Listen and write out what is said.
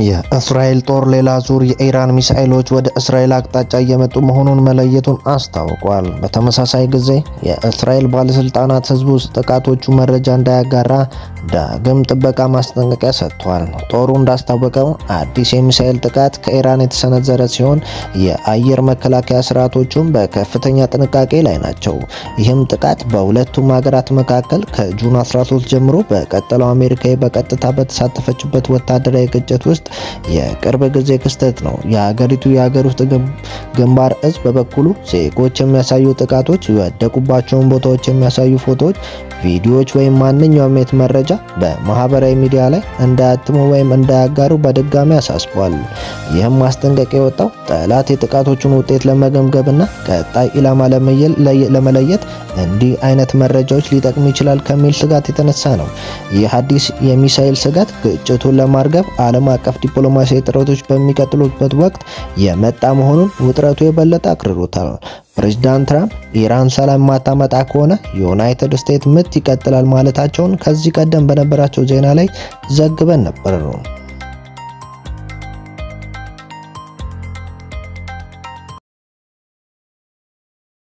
የእስራኤል ጦር ሌላ ዙር የኢራን ሚሳኤሎች ወደ እስራኤል አቅጣጫ እየመጡ መሆኑን መለየቱን አስታውቋል። በተመሳሳይ ጊዜ የእስራኤል ባለስልጣናት ህዝቡ ጥቃቶቹ መረጃ እንዳያጋራ ዳግም ጥበቃ ማስጠንቀቂያ ሰጥቷል። ጦሩ እንዳስታወቀው አዲስ የሚሳኤል ጥቃት ከኢራን የተሰነዘረ ሲሆን የአየር መከላከያ ስርዓቶቹም በከፍተኛ ጥንቃቄ ላይ ናቸው። ይህም ጥቃት በሁለቱም ሀገራት መካከል ከጁን 13 ጀምሮ በቀጠለው አሜሪካ በቀጥታ በተሳተፈችበት ወታደራዊ ግጭት ውስጥ የቅርብ ጊዜ ክስተት ነው። የሀገሪቱ የሀገር ውስጥ ግንባር እዝ በበኩሉ ዜጎች የሚያሳዩ ጥቃቶች፣ የወደቁባቸውን ቦታዎች የሚያሳዩ ፎቶዎች፣ ቪዲዮዎች ወይም ማንኛውም የት መረጃ በማህበራዊ ሚዲያ ላይ እንዳያትሙ ወይም እንዳያጋሩ በድጋሚ አሳስቧል። ይህም ማስጠንቀቂያ የወጣው ጠላት የጥቃቶቹን ውጤት ለመገምገምና ቀጣይ ኢላማ ለመለየት እንዲህ አይነት መረጃዎች ሊጠቅሙ ይችላል ከሚል ስጋት የተነሳ ነው። ይህ አዲስ የሚሳኤል ስጋት ግጭቱን ለማርገብ ዓለም አቀፍ ዲፕሎማሲያዊ ጥረቶች በሚቀጥሉበት ወቅት የመጣ መሆኑን ውጥረቱ የበለጠ አክርሮታል። ፕሬዝዳንት ትራምፕ ኢራን ሰላም ማታመጣ ከሆነ ዩናይትድ ስቴትስ ምት ይቀጥላል ማለታቸውን ከዚህ ቀደም በነበራቸው ዜና ላይ ዘግበን ነበር።